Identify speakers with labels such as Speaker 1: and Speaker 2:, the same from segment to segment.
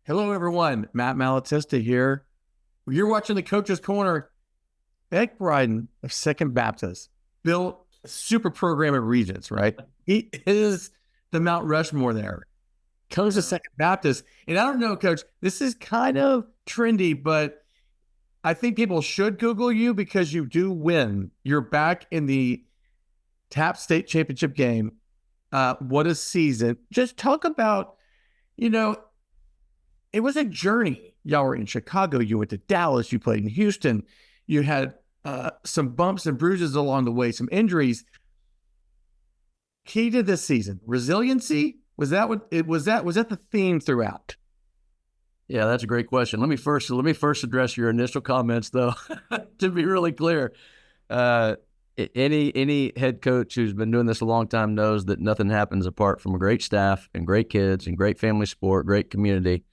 Speaker 1: Hello, everyone. Matt Malatesta here. You're watching the Coach's Corner. Beck Brydon of Second Baptist built a super program at Regents, right? He is the Mount Rushmore there. Comes to Second Baptist. And I don't know, Coach, this is kind of trendy, but I think people should Google you because you do win. You're back in the TAP State Championship game. What a season. Just talk about, you know, it was a journey. Y'all were in Chicago. You went to Dallas. You played in Houston. You had some bumps and bruises along the way, some injuries. Key to this season, resiliency. Was that what it was? Was that the theme throughout?
Speaker 2: Yeah, that's a great question. Let me first address your initial comments, though, to be really clear. Any head coach who's been doing this a long time knows that nothing happens apart from a great staff and great kids and great family support, great community.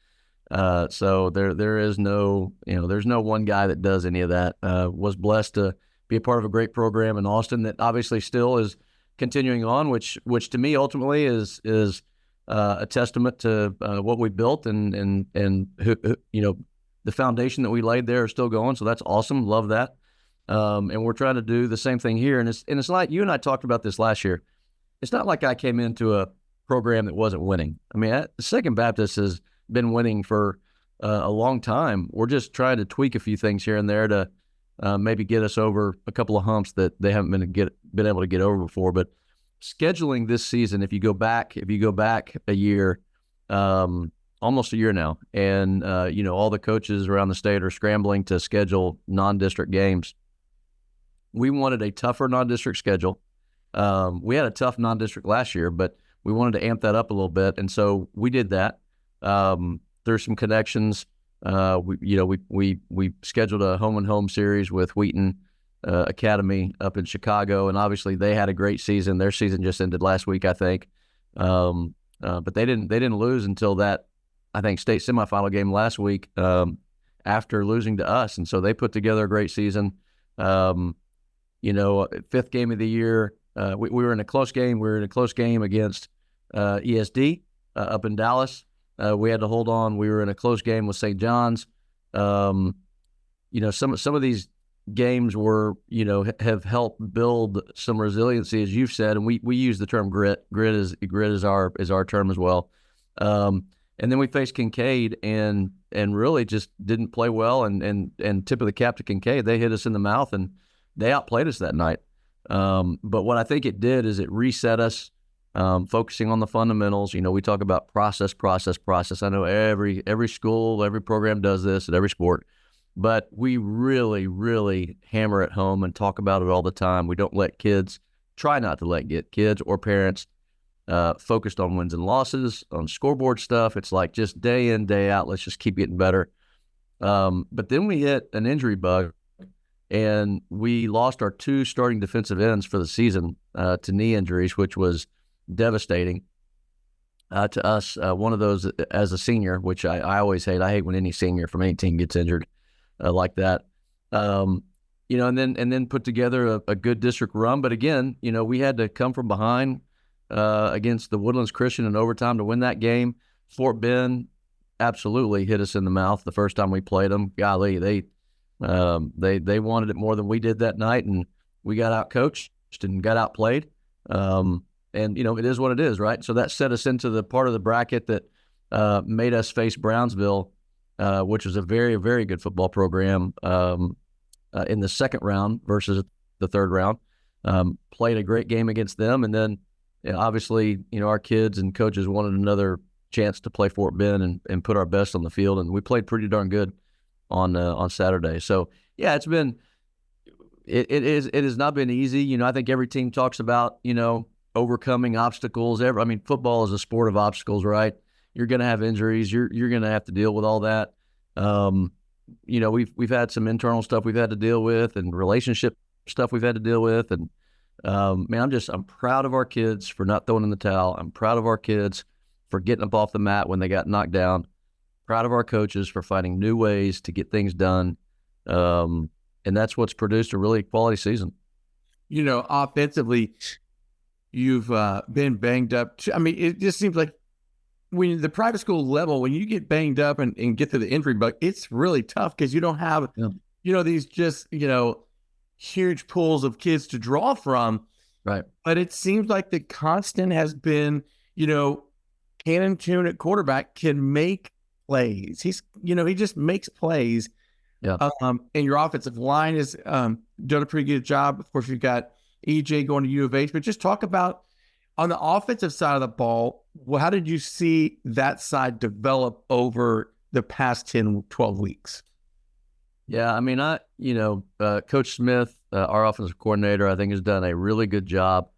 Speaker 2: So there is no, there's no one guy that does any of that. Was blessed to be a part of a great program in Austin that obviously still is continuing on, which to me ultimately is a testament to what we built and who, the foundation that we laid there is still going. So that's awesome. Love that. And we're trying to do the same thing here. And it's like you and I talked about this last year. It's not like I came into a program that wasn't winning. I mean, Second Baptist has been winning for a long time. We're just trying to tweak a few things here and there to maybe get us over a couple of humps that they haven't been able to get over before. But scheduling this season, if you go back a year, almost a year now, and all the coaches around the state are scrambling to schedule non-district games. We wanted a tougher non-district schedule. We had a tough non-district last year, but we wanted to amp that up a little bit, and so we did that. There's some connections. We scheduled a home and home series with Wheaton Academy up in Chicago, and obviously they had a great season. Their season just ended last week, I think. But they didn't lose until that, I think, state semifinal game last week after losing to us, and so they put together a great season. Fifth game of the year, we were in a close game. We were in a close game against ESD up in Dallas. We had to hold on. We were in a close game with St. John's. Some of these games were, have helped build some resiliency, as you've said, and we use the term grit. Grit is our term as well. And then we faced Kincaid and really just didn't play well. And tip of the cap to Kincaid, they hit us in the mouth and they outplayed us that night. But what I think it did is it reset us. Focusing on the fundamentals. We talk about process. I know every school, every program does this at every sport, but we really, really hammer it home and talk about it all the time. We don't try not to let kids or parents focused on wins and losses, on scoreboard stuff. It's like just day in, day out, let's just keep getting better. But then we hit an injury bug and we lost our two starting defensive ends for the season to knee injuries, which was devastating to us. One of those as a senior, which I always hate. I hate when any senior from any team gets injured like that. And then put together a good district run. But again, we had to come from behind against the Woodlands Christian in overtime to win that game. Fort Bend absolutely hit us in the mouth the first time we played them. Golly, they wanted it more than we did that night, and we got out coached and got outplayed. And, it is what it is, right? So that set us into the part of the bracket that made us face Brownsville, which was a very, very good football program in the second round versus the third round. Played a great game against them. And then, obviously, our kids and coaches wanted another chance to play Fort Bend and put our best on the field. And we played pretty darn good on Saturday. So, yeah, it has not been easy. I think every team talks about, overcoming obstacles. Football is a sport of obstacles, right? You're going to have injuries. You're going to have to deal with all that. We've had some internal stuff we've had to deal with and relationship stuff we've had to deal with. And I'm proud of our kids for not throwing in the towel. I'm proud of our kids for getting up off the mat when they got knocked down. Proud of our coaches for finding new ways to get things done. And that's what's produced a really quality season.
Speaker 1: Offensively, you've been banged up. It just seems like when the private school level, when you get banged up and get to the injury bug, it's really tough because you don't have, these just, huge pools of kids to draw from.
Speaker 2: Right.
Speaker 1: But it seems like the constant has been, Cannon Tune at quarterback can make plays. He just makes plays.
Speaker 2: Yeah.
Speaker 1: And your offensive line has done a pretty good job. Of course, you've got EJ going to U of H, but just talk about on the offensive side of the ball, how did you see that side develop over the past 10, 12 weeks?
Speaker 2: Yeah, I mean, Coach Smith, our offensive coordinator, I think has done a really good job.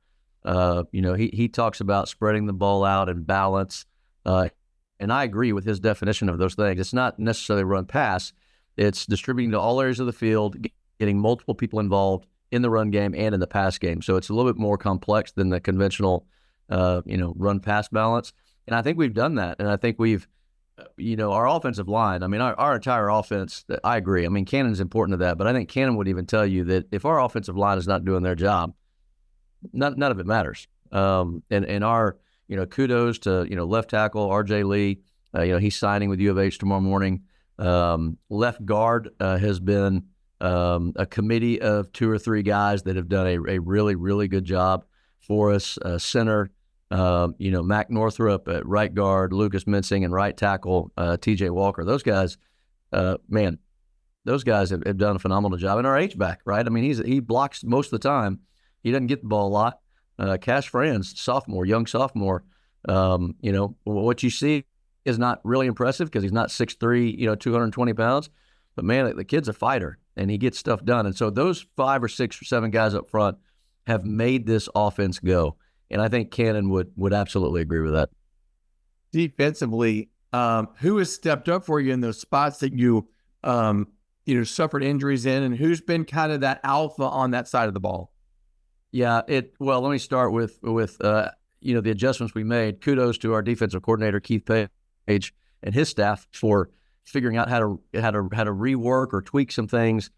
Speaker 2: He talks about spreading the ball out and balance, and I agree with his definition of those things. It's not necessarily run pass; it's distributing to all areas of the field, getting multiple people involved in the run game and in the pass game. So it's a little bit more complex than the conventional, run pass balance. And I think we've done that, and I think we've. Our offensive line, I mean, our entire offense, I agree. I mean, Cannon's important to that, but I think Cannon would even tell you that if our offensive line is not doing their job, none of it matters. And our, kudos to, left tackle, RJ Lee, he's signing with U of H tomorrow morning. Left guard has been a committee of 2 or 3 guys that have done a really, really good job for us. Center, Mac Northrup at right guard, Lucas Mincing and right tackle, TJ Walker. Those guys, those guys have done a phenomenal job. And our H-back, right? I mean, he blocks most of the time. He doesn't get the ball a lot. Cash Franz, young sophomore, what you see is not really impressive because he's not 6'3", 220 pounds. But, man, the kid's a fighter, and he gets stuff done. And so those 5 or 6 or 7 guys up front have made this offense go. And I think Cannon would absolutely agree with that.
Speaker 1: Defensively, who has stepped up for you in those spots that you suffered injuries in, and who's been kind of that alpha on that side of the ball?
Speaker 2: Yeah, let me start with the adjustments we made. Kudos to our defensive coordinator Keith Page and his staff for figuring out how to rework or tweak some things,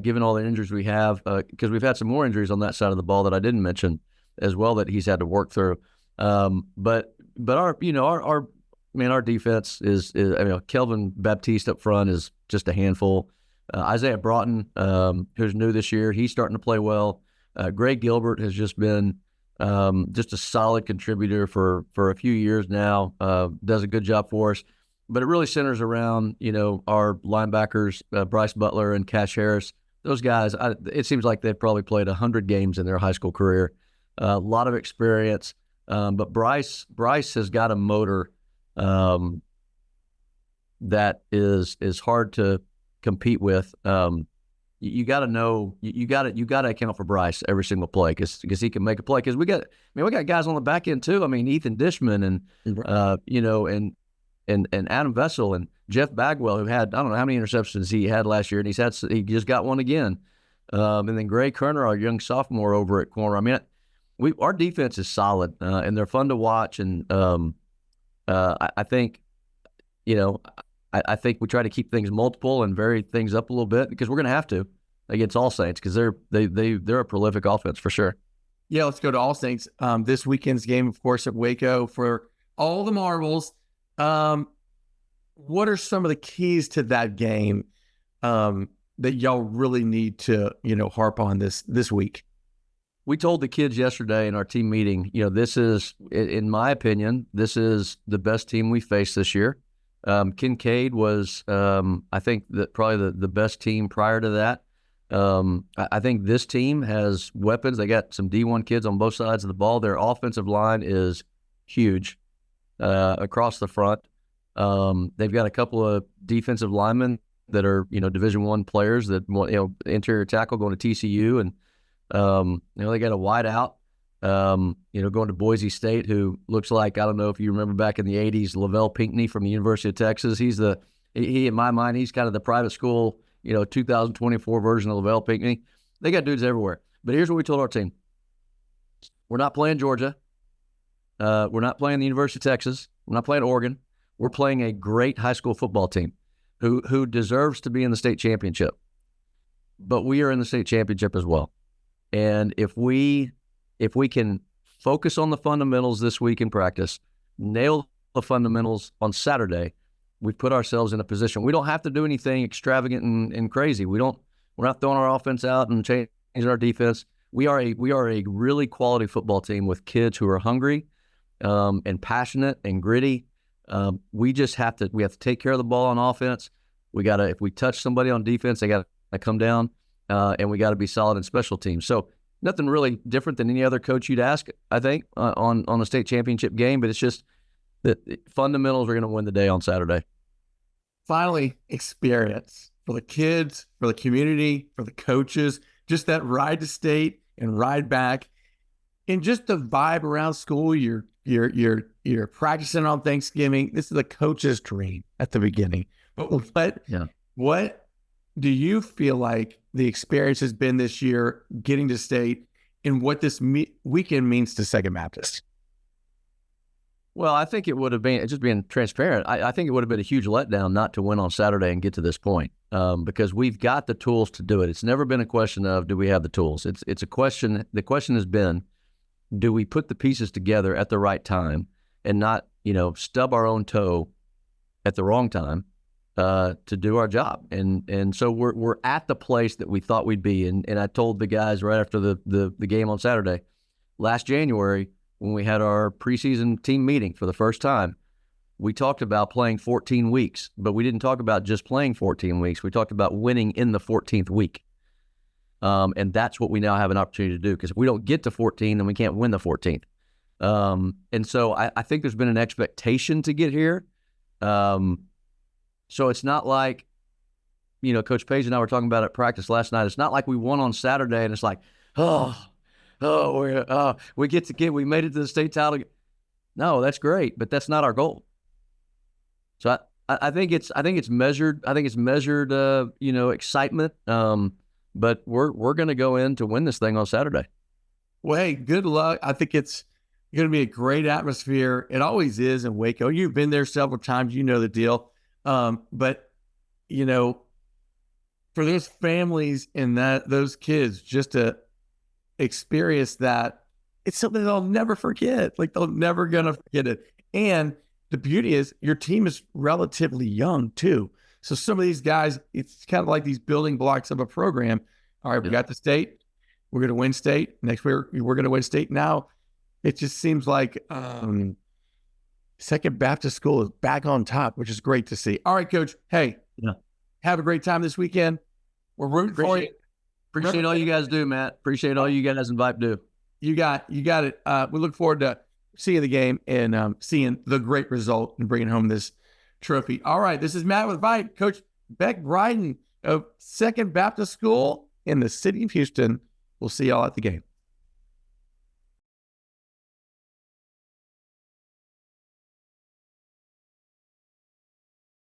Speaker 2: given all the injuries we have, because we've had some more injuries on that side of the ball that I didn't mention as well that he's had to work through. But our defense is Kelvin Baptiste up front is just a handful. Isaiah Broughton, who's new this year, he's starting to play well. Greg Gilbert has just been just a solid contributor for a few years now, does a good job for us. But it really centers around, our linebackers, Bryce Butler and Cash Harris. Those guys, it seems like they've probably played 100 games in their high school career. A lot of experience, but Bryce has got a motor that is hard to compete with. You got to know you got to account for Bryce every single play because he can make a play. Because we got guys on the back end too. I mean, Ethan Dishman and Adam Vessel and Jeff Bagwell, who had I don't know how many interceptions he had last year, and he just got one again. And then Gray Kerner, our young sophomore over at corner. I mean. Our defense is solid, and they're fun to watch. And I think, I think we try to keep things multiple and vary things up a little bit because we're going to have to against All Saints because they're a prolific offense for sure.
Speaker 1: Yeah, let's go to All Saints. This weekend's game, of course, at Waco for all the marbles. What are some of the keys to that game that y'all really need to harp on this week?
Speaker 2: We told the kids yesterday in our team meeting, this is, in my opinion, this is the best team we faced this year. Kincaid was, I think, probably the best team prior to that. I think this team has weapons. They got some D1 kids on both sides of the ball. Their offensive line is huge across the front. They've got a couple of defensive linemen that are, Division I players that want, interior tackle going to TCU and. They got a wide out, going to Boise State, who looks like, I don't know if you remember back in the 80s, Lavelle Pinckney from the University of Texas. He in my mind, he's kind of the private school, 2024 version of Lavelle Pinckney. They got dudes everywhere. But here's what we told our team. We're not playing Georgia. We're not playing the University of Texas. We're not playing Oregon. We're playing a great high school football team who deserves to be in the state championship. But we are in the state championship as well. And if we can focus on the fundamentals this week in practice, nail the fundamentals on Saturday, we put ourselves in a position. We don't have to do anything extravagant and crazy. We're not throwing our offense out and changing our defense. We are a really quality football team with kids who are hungry and passionate and gritty. We have to take care of the ball on offense. If we touch somebody on defense, they got to come down, and we got to be solid in special teams. So nothing really different than any other coach you'd ask, I think, on the state championship game. But it's just that fundamentals are going to win the day on Saturday.
Speaker 1: Finally, experience for the kids, for the community, for the coaches, just that ride to state and ride back, and just the vibe around school. You're practicing on Thanksgiving. This is a coach's dream at the beginning. But what do you feel like the experience has been this year getting to state, and what this weekend means to Second Baptist?
Speaker 2: Well, I think it would have been, just being transparent, I think it would have been a huge letdown not to win on Saturday and get to this point, because we've got the tools to do it. It's never been a question of, do we have the tools? It's a question, the question has been, do we put the pieces together at the right time and not, stub our own toe at the wrong time to do our job? And so we're at the place that we thought we'd be. And I told the guys right after the game on Saturday, last January, when we had our preseason team meeting for the first time, we talked about playing 14 weeks, but we didn't talk about just playing 14 weeks. We talked about winning in the 14th week. And that's what we now have an opportunity to do, because if we don't get to 14, then we can't win the 14th. And so I think there's been an expectation to get here. So it's not like, Coach Page and I were talking about it at practice last night. It's not like we won on Saturday and it's like, we made it to the state title. No, that's great, but that's not our goal. So I think it's measured. I think it's measured, excitement. But we're going to go in to win this thing on Saturday.
Speaker 1: Well, hey, good luck. I think it's going to be a great atmosphere. It always is in Waco. You've been there several times. You know the deal. But for those families and those kids, just to experience that, it's something they'll never forget. Like, they're never gonna forget it. And the beauty is, your team is relatively young too. So some of these guys, it's kind of like these building blocks of a program. All right, we got the state. We're gonna win state. Next year, we're gonna win state. Now, it just seems like Second Baptist School is back on top, which is great to see. All right, Coach. Hey, have a great time this weekend. We're rooting for you.
Speaker 2: Appreciate all you guys do, Matt. Appreciate all you guys in VYPE do.
Speaker 1: You got it. We look forward to seeing the game and seeing the great result and bringing home this trophy. All right, this is Matt with VYPE. Coach Beck Brydon of Second Baptist School in the city of Houston. We'll see y'all at the game.